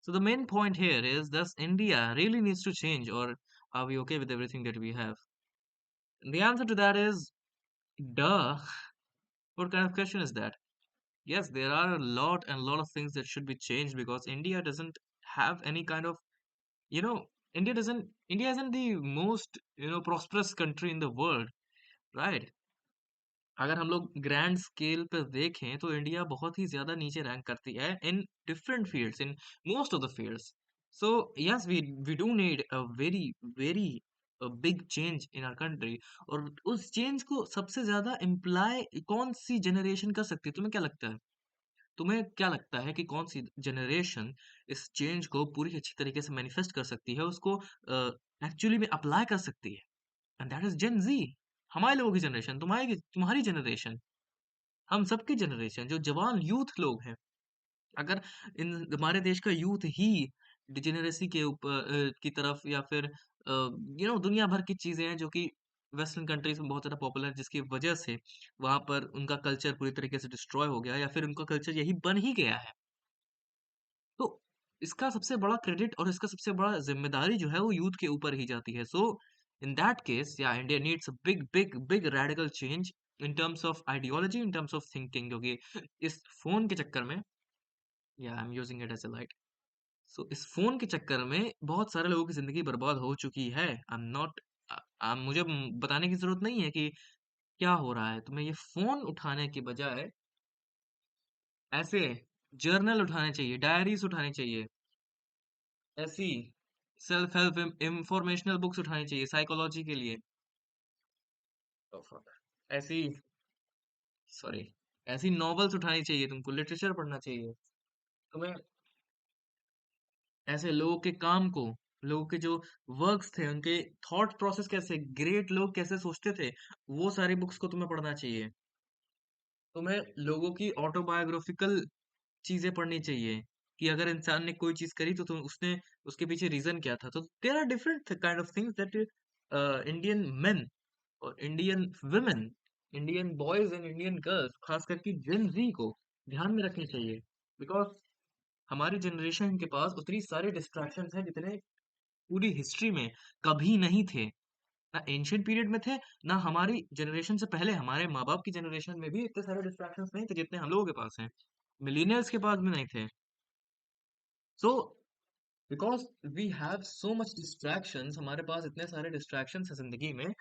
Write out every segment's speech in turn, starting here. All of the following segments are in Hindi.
So the main point here is, does India really needs to change, or are we okay with everything that we have? And the answer to that is duh. What kind of question is that? Yes, there are a lot of things that should be changed because India doesn't have any kind of, you know, India isn't the most, prosperous country in the world, right? अगर हम लोग ग्रैंड स्केल पे देखें तो इंडिया बहुत ही ज्यादा नीचे रैंक करती है in different fields, in most of the fields. So yes, we do need a very very big change in our country. और उस चेंज को सबसे ज्यादा इम्प्लाई कौन सी जनरेशन कर सकती है? तुम्हें क्या लगता है? तुम्हें क्या लगता है कि कौन सी जनरेशन इस चेंज को पूरी अच्छी तरीके से मैनिफेस्ट कर सकती है, उसको एक्चुअली में अप्लाई कर सकती है? एंड दैट इज जेन जी. हमारे लोगों की जनरेशन, तुम्हारी तुम्हारी जनरेशन, हम सबकी जनरेशन, जो जवान यूथ लोग हैं. अगर इन हमारे देश का यूथ ही डिजेनरेसी के ऊपर की तरफ, या फिर दुनिया भर की चीजें हैं जो कि वेस्टर्न कंट्रीज में बहुत ज्यादा पॉपुलर है, जिसकी वजह से वहां पर उनका कल्चर पूरी तरीके से डिस्ट्रॉय हो गया, या फिर उनका कल्चर यही बन ही गया है. तो इसका सबसे बड़ा क्रेडिट और इसका सबसे बड़ा जिम्मेदारी जो है वो यूथ के ऊपर ही जाती है. सो इन दैट केस, या India needs a big big big radical change in terms of ideology, in terms of thinking. क्योंकि इस फोन के चक्कर में, या I am using it as a light, so इस फोन के चक्कर में बहुत सारे लोगों की जिंदगी बर्बाद हो चुकी है. आई एम नॉट, मुझे बताने की जरूरत नहीं है कि क्या हो रहा है. तुम्हें ये फोन उठाने के बजाय ऐसे जर्नल उठाने चाहिए, डायरीज उठानी चाहिए, ऐसी सेल्फ हेल्प इंफॉर्मेशनल बुक्स उठानी चाहिए साइकोलॉजी के लिए. Oh, fuck. ऐसी, सॉरी, ऐसी नॉवेल्स उठानी चाहिए, तुमको लिटरेचर पढ़ना चाहिए. तुम्हें ऐसे लोगों के काम को, लोगों के जो वर्क्स थे, उनके थॉट प्रोसेस कैसे, ग्रेट लोग कैसे सोचते थे, वो सारी बुक्स को तुम्हें पढ़ना चाहिए. तुम्हें लोगों की ऑटोबायोग्राफिकल चीजें पढ़नी चाहिए कि अगर इंसान ने कोई चीज करी तो उसने, उसके पीछे रीजन क्या था. तो there are different kind of things that Indian men और Indian women, Indian boys and Indian girls, खास करके जेन जी को ध्यान में रखनी चाहिए. बिकॉज हमारी जनरेशन के पास उतनी सारे डिस्ट्रैक्शंस हैं जितने पूरी हिस्ट्री में कभी नहीं थे. ना एंशियंट पीरियड में थे, ना हमारी जनरेशन से पहले हमारे माँ बाप की जनरेशन में भी इतने सारे डिस्ट्रैक्शंस नहीं थे जितने हम लोगों के पास हैं. मिलीनियर्स के पास भी नहीं थे. So because we have so much distractions, हमारे पास इतने सारे डिस्ट्रैक्शंस है जिंदगी में,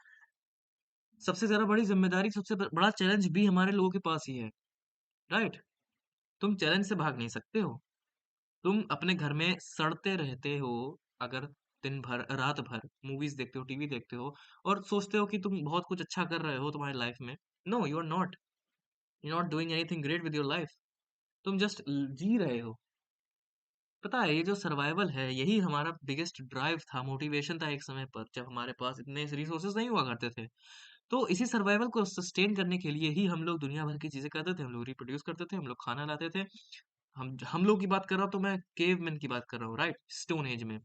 सबसे ज्यादा बड़ी जिम्मेदारी, सबसे बड़ा चैलेंज भी हमारे लोगों के पास ही है, राइट? तुम चैलेंज से भाग नहीं सकते हो. तुम अपने घर में सड़ते रहते हो अगर दिन भर रात भर मूवीज देखते हो, टीवी देखते हो, और सोचते हो कि तुम बहुत कुछ अच्छा कर रहे हो तुम्हारी लाइफ में. No, you are not. You not doing anything great with your life. तुम जस्ट जी रहे हो. पता है, ये जो सर्वाइवल है यही हमारा बिगेस्ट ड्राइव था, मोटिवेशन था एक समय पर, जब हमारे पास इतने रिसोर्सेज नहीं हुआ करते थे. तो इसी सर्वाइवल को सस्टेन करने के लिए ही हम लोग दुनिया भर की चीजें करते थे. हम लोग रिप्रोड्यूस करते थे, हम लोग खाना लाते थे. हम लोग की बात कर रहा हूँ तो मैं केवमैन की बात कर रहा हूँ, राइट? स्टोन एज में.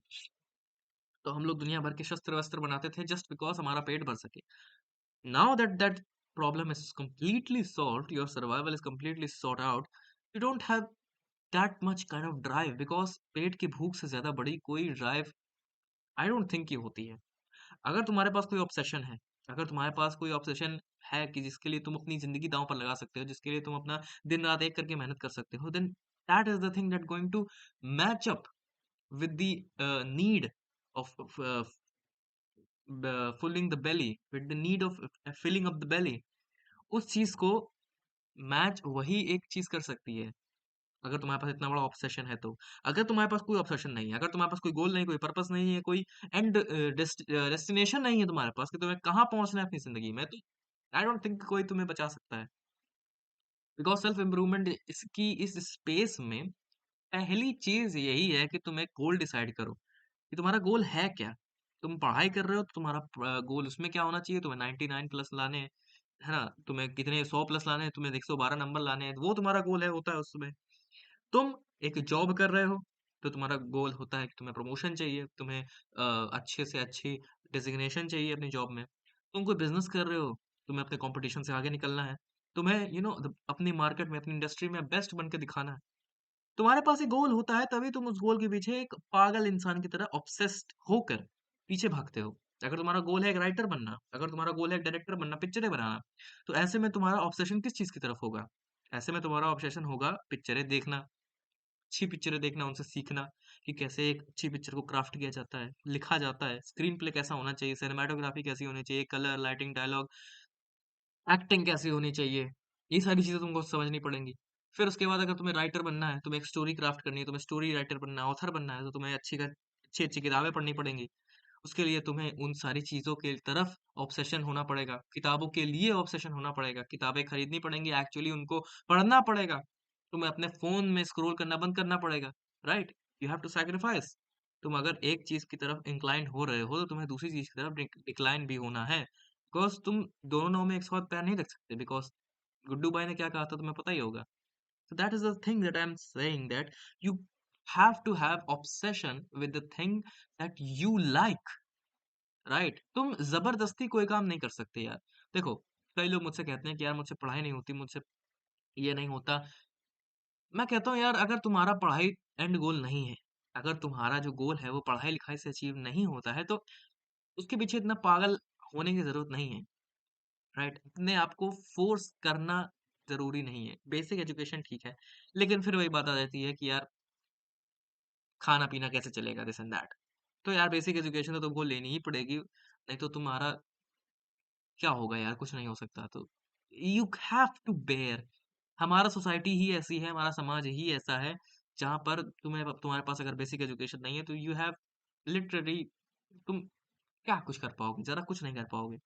तो हम लोग दुनिया भर के शस्त्र वस्त्र बनाते थे जस्ट बिकॉज हमारा पेट भर सके. Now that that problem is completely solved, your survival is completely sought out, you don't have that much kind of drive, because पेट की भूख से ज्यादा बड़ी कोई ड्राइव आई डोंट थिंक की होती है. अगर तुम्हारे पास कोई ऑब्सेशन है, अगर तुम्हारे पास कोई ऑब्सेशन है कि जिसके लिए तुम अपनी जिंदगी दांव पर लगा सकते हो, जिसके लिए तुम अपना दिन रात एक करके मेहनत कर सकते हो, then that is the thing that going to match up with the need of filling the belly, with the need of filling up the belly. उस चीज को मैच वही एक चीज कर सकती है, अगर तुम्हारे पास इतना बड़ा ऑब्सेशन है तो. अगर तुम्हारे पास कोई ऑब्सेशन नहीं है, अगर तुम्हारे पास कोई गोल नहीं, कोई पर्पस नहीं है, कोई एंड डेस्टिनेशन नहीं है तुम्हारे पास कि तुम्हें कहाँ पहुंचना है अपनी जिंदगी में, तो आई डोंट थिंक कोई तुम्हें बचा सकता है. बिकॉज सेल्फ इम्प्रूवमेंट इसकी इस स्पेस में पहली चीज यही है कि तुम एक गोल डिसाइड करो कि तुम्हारा गोल है क्या. तुम पढ़ाई कर रहे हो तो तुम्हारा गोल उसमें क्या होना चाहिए? तुम्हें 99 प्लस लाने हैं, है ना? तुम्हें कितने 100 प्लस लाने हैं, तुम्हें 112 नंबर लाने हैं, वो तुम्हारा गोल है, होता है उसमें. तुम एक जॉब कर रहे हो तो तुम्हारा गोल होता है कि तुम्हें प्रमोशन चाहिए, तुम्हें अच्छे से अच्छी डिजिग्नेशन चाहिए अपनी जॉब में. तुम कोई बिजनेस कर रहे हो, तुम्हें अपने कंपटीशन से आगे निकलना है, तुम्हें अपनी मार्केट में, अपनी इंडस्ट्री में बेस्ट बन के दिखाना है. तुम्हारे पास एक गोल होता है तभी तुम उस गोल के पीछे एक पागल इंसान की तरह ऑब्सेस्ड होकर पीछे भागते हो। अगर तुम्हारा गोल है एक राइटर बनना, अगर तुम्हारा गोल है एक डायरेक्टर बनना, पिक्चरें बनाना, तो ऐसे में तुम्हारा ऑब्सेशन किस चीज़ की तरफ होगा? ऐसे में तुम्हारा ऑब्सेशन होगा पिक्चरें देखना, अच्छी पिक्चरें देखना, उनसे सीखना कि कैसे एक अच्छी पिक्चर को क्राफ्ट किया जाता है, लिखा जाता है, स्क्रीन प्ले कैसा होना चाहिए, सिनेमैटोग्राफी कैसी होनी चाहिए, कलर, लाइटिंग, डायलॉग, एक्टिंग कैसी होनी चाहिए, ये सारी चीज़ें तुमको समझनी पड़ेंगी। फिर उसके बाद अगर तुम्हें राइटर बनना है, तुम्हें एक स्टोरी क्राफ्ट करनी है, तुम्हें स्टोरी राइटर बनना है, ऑथर बनना है, तो तुम्हें अच्छी-अच्छी किताबें पढ़नी पड़ेंगी। उसके लिए तुम्हें उन सारी चीज़ों के तरफ ऑब्सेशन होना पड़ेगा, किताबों के लिए ऑब्सेशन होना पड़ेगा, किताबें खरीदनी पड़ेंगी, एक्चुअली उनको पढ़ना पड़ेगा। तुम्हें अपने फ़ोन में स्क्रॉल करना बंद करना पड़ेगा, right? You have to sacrifice. तुम अगर एक चीज़ की तरफ इंक्लाइंड हो रहे हो, तो तुम्हें दूसरी चीज़ की तरफ डिक्लाइन भी होना है। बिकॉज़ तुम दोनों नाव में एक साथ पैर नहीं रख सकते बिकॉज़ गुड्डू भाई ने क्या कहा था तुम्हें पता ही होगा। So that is the thing that I'm saying that you have to have obsession with the thing that you like, right? तुम ज़बरदस्ती कोई काम नहीं कर सकते यार। देखो, कई लोग मुझसे कहते हैं कि यार मुझसे पढ़ाई नहीं होती, मुझसे ये नहीं होता। मैं कहता हूँ यार अगर तुम्हारा पढ़ाई एंड गोल नहीं है, अगर तुम्हारा जो गोल है वो पढ़ाई-लिखाई से अचीव नहीं होता है तो उसके पीछे इतना पागल होने की ज़रूरत नहीं है। राइट? अपने आप को फ़ोर्स करना ज़रूरी नहीं है। बेसिक एजुकेशन ठीक है, लेकिन फिर वही बात आ जाती है कि यार खाना-पीना कैसे चलेगा दिस एंड दैट। तो यार बेसिक एजुकेशन तो तुमको लेनी ही पड़ेगी, नहीं तो तुम्हारा क्या होगा यार कुछ नहीं हो सकता तो यू हैव टू बेयर। हमारा सोसाइटी ही ऐसी है, हमारा समाज ही ऐसा है, जहाँ पर तुम्हारे पास अगर बेसिक एजुकेशन नहीं है तो यू हैव लिटरली तुम क्या कुछ कर पाओगे? ज़रा कुछ नहीं कर पाओगे।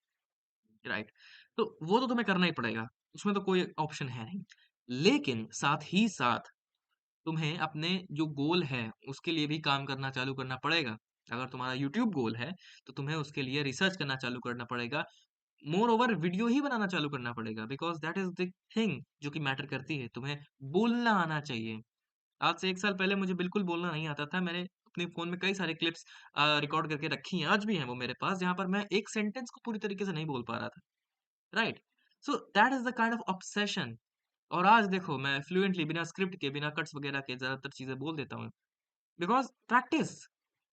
राइट। तो वो तो तुम्हें करना ही पड़ेगा, उसमें तो कोई ऑप्शन है नहीं। लेकिन साथ ही साथ तुम्हें अपने जो गोल है, उसके लिए भी काम करना चालू करना पड़ेगा। अगर तुम्हारा यूट्यूब गोल है, तो तुम्हें उसके लिए रिसर्च करना चालू करना पड़ेगा। मोर ओवर वीडियो ही बनाना चालू करना पड़ेगा because that is the thing जो कि मैटर करती है। तुम्हें बोलना आना चाहिए। आज से 1 साल पहले मुझे बिल्कुल बोलना नहीं आता था। मैंने अपने फ़ोन में कई सारे क्लिप्स रिकॉर्ड करके रखी हैं, आज भी हैं वो मेरे पास, जहाँ पर मैं एक सेंटेंस को पूरी तरीके से नहीं बोल पा रहा था। Right? So that is the kind of obsession और आज देखो मैं फ्लुएंटली बिना स्क्रिप्ट के, बिना कट्स वगैरह के ज़्यादातर चीज़ें बोल देता हूँ। बिकॉज़ प्रैक्टिस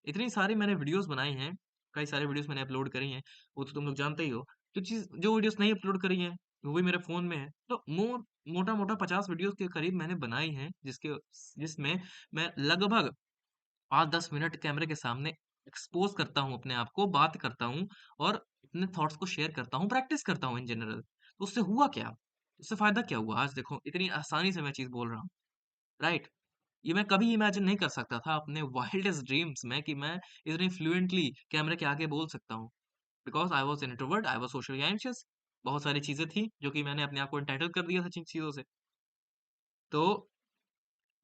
इतनी सारी मैंने वीडियोज़ बनाई हैं, कई सारी वीडियोज़ मैंने अपलोड करी हैं, वो तो तुम लोग जानते ही हो। जो वीडियोज़ नहीं अपलोड करी हैं, वो भी मेरे फ़ोन में है। तो मोटा-मोटा 50 वीडियोज़ के करीब मैंने बनाई हैं, जिसमें मैं लगभग 5-10 मिनट कैमरे के सामने एक्सपोज़ करता हूँ अपने आप को, बात करता हूँ और अपने थॉट्स को शेयर करता हूँ, प्रैक्टिस करता हूँ इन जनरल। तो उससे हुआ क्या? उससे फ़ायदा क्या हुआ? आज देखो इतनी आसानी से मैं चीज़ बोल रहा हूँ, राइट? ये मैं कभी इमेजिन नहीं कर सकता था अपने वाइल्डेस्ट ड्रीम्स में कि मैं इतनी फ्लुएंटली कैमरे के आगे बोल सकता हूँ। Because I was an introvert, I was socially anxious बहुत सारी चीज़ें थी, जो कि मैंने अपने आप को एंटाइटल कर दिया था जिन चीज़ों से। तो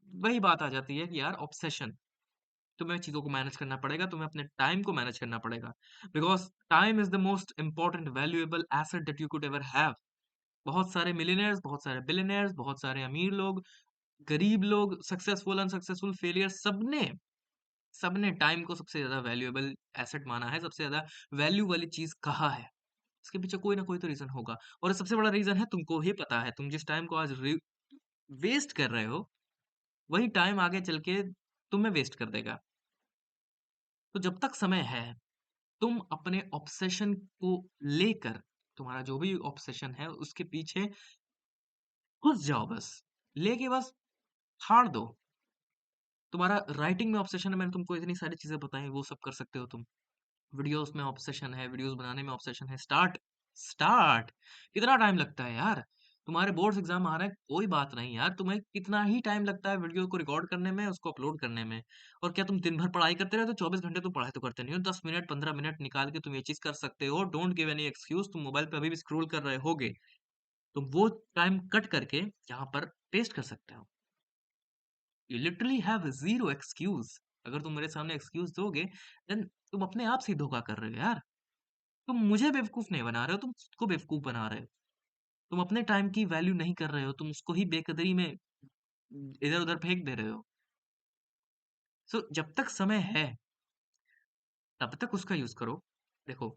वही बात आ जाती है कि यार ऑब्सेशन तुम्हें चीज़ों को मैनेज करना पड़ेगा, तुम्हें अपने टाइम को मैनेज करना पड़ेगा। Because time is the most important valuable asset that you could ever have. बहुत सारे मिलियनेयर्स, बहुत सारे बिलियनेयर्स, बहुत सारे अमीर लोग, गरीब लोग, सक्सेसफुल, अनसक्सेसफुल, फेलियर सबने टाइम को सबसे ज़्यादा वैल्यूएबल एसेट माना है, सबसे ज़्यादा वैल्यू वाली चीज़ कहा है। इसके पीछे कोई ना कोई तो रीज़न होगा और सबसे बड़ा रीज़न है तुमको ही पता है। तुम जिस टाइम को आज वेस्ट कर रहे हो, वही टाइम आगे चल के तुम्हें वेस्ट कर देगा। तो जब तक समय है तुम अपने ऑब्सेशन को लेकर तुम्हारा जो भी ऑब्सेशन है उसके पीछे घुस जाओ बस। लेके बस फाड़ दो। तुम्हारा राइटिंग में ऑब्सेशन है मैंने तुमको इतनी सारी चीज़ें बताई वो सब कर सकते हो तुम। वीडियोज़ में ऑब्सेशन है, वीडियोज़ बनाने में ऑब्सेशन है। स्टार्ट स्टार्ट कितना टाइम लगता है यार? तुम्हारे बोर्ड्स एग्ज़ाम आ रहे हैं, कोई बात नहीं यार, तुम्हें कितना ही टाइम लगता है वीडियो को रिकॉर्ड करने में, उसको अपलोड करने में। और क्या तुम दिन भर पढ़ाई करते रहते हो? 24 घंटे तुम पढ़ाई तो करते नहीं हो, 10 मिनट, 15 मिनट निकाल के तुम ये चीज़ कर सकते हो। डोंट गिव एनी एक्सक्यूज़ तुम मोबाइल पे अभी भी स्क्रॉल कर रहे होगे, तो वो टाइम कट करके यहाँ पर पेस्ट कर सकते हो। You literally have zero excuse. अगर तुम मेरे सामने एक्सक्यूज़ दोगे, देन तुम अपने आप से ही धोखा कर रहे हो यार। तुम मुझे बेवकूफ़ नहीं बना रहे हो, तुम खुद को बेवकूफ़ बना रहे हो। तुम अपने टाइम की वैल्यू नहीं कर रहे हो, तुम उसको ही बेकदरी में इधर-उधर फेंक दे रहे हो। सो जब तक समय है, तब तक उसका यूज़ करो। देखो,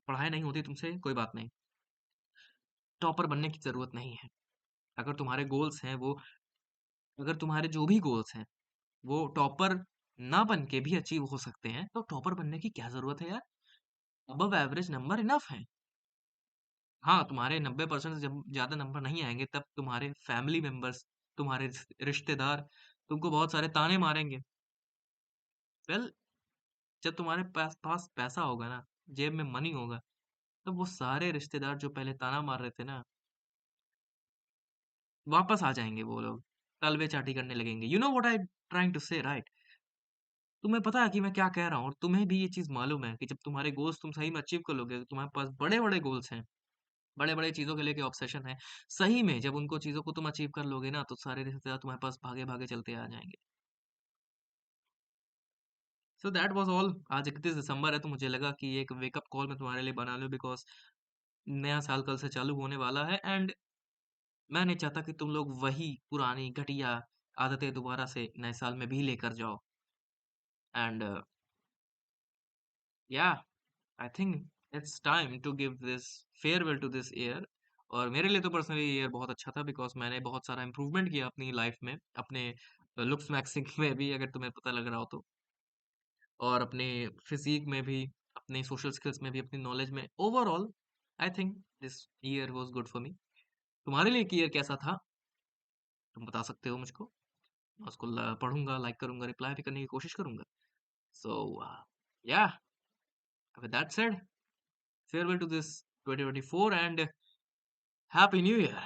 पढ़ाई नहीं होती तुमसे, कोई बात नहीं। टॉपर बनने की ज़रूरत नहीं है। अगर तुम्हारे गोल्स हैं वो अगर तुम्हारे जो भी गोल्स हैं वो टॉपर ना बन के भी अचीव हो सकते हैं, तो टॉपर बनने की क्या जरूरत है यार? अबव एवरेज नंबर इनफ है। हाँ, तुम्हारे 90% से जब ज्यादा नंबर नहीं आएंगे तब तुम्हारे फैमिली मेंबर्स, तुम्हारे रिश्तेदार तुमको बहुत सारे ताने मारेंगे। वेल, जब तुम्हारे पास पास पैसा होगा ना, जेब में मनी होगा, तब वो सारे रिश्तेदार जो पहले ताना मार रहे थे ना, वापस आ जाएंगे वो लोग, तलवे चाटी करने लगेंगे। You know what I trying to say, right? तुम्हें पता है कि मैं क्या कह रहा हूँ, और तुम्हें भी ये चीज मालूम है कि जब तुम्हारे गोल्स तुम सही में अचीव कर लोगे, तो तुम्हारे पास बड़े बड़े गोल्स हैं, बड़े बड़े चीजों के लेके ऑब्सेशन है, सही में जब उनको चीजों को तुम अचीव कर लोगे ना, तो सारे रिश्तेदार तुम्हारे पास भागे भागे चलते आ जाएंगे। So that was all. आज 31 दिसंबर है, तो मुझे लगा कि एक वेकअप कॉल मैं तुम्हारे लिए बना लूं, बिकॉज नया साल कल से चालू होने वाला है, एंड मैं नहीं चाहता कि तुम लोग वही पुरानी घटिया आदतें दोबारा से नए साल में भी लेकर जाओ। And yeah, I think it's time to give this farewell to this year. और मेरे लिए तो पर्सनली ये ईयर बहुत अच्छा था, बिकॉज मैंने बहुत सारा इंप्रूवमेंट किया अपनी लाइफ में, अपने लुक्स मैक्सिंग में भी, अगर तुम्हें पता लग रहा हो तो, और अपने फिजिक में भी, अपने सोशल स्किल्स में भी, अपनी नॉलेज में, overall I think this year was good for me. तुम्हारे लिए ईयर कैसा था, तुम बता सकते हो मुझको। मैं उसको पढ़ूंगा, लाइक करूंगा, रिप्लाई भी करने की कोशिश करूंगा। सो या, with that said, farewell to this 2024 and happy new year.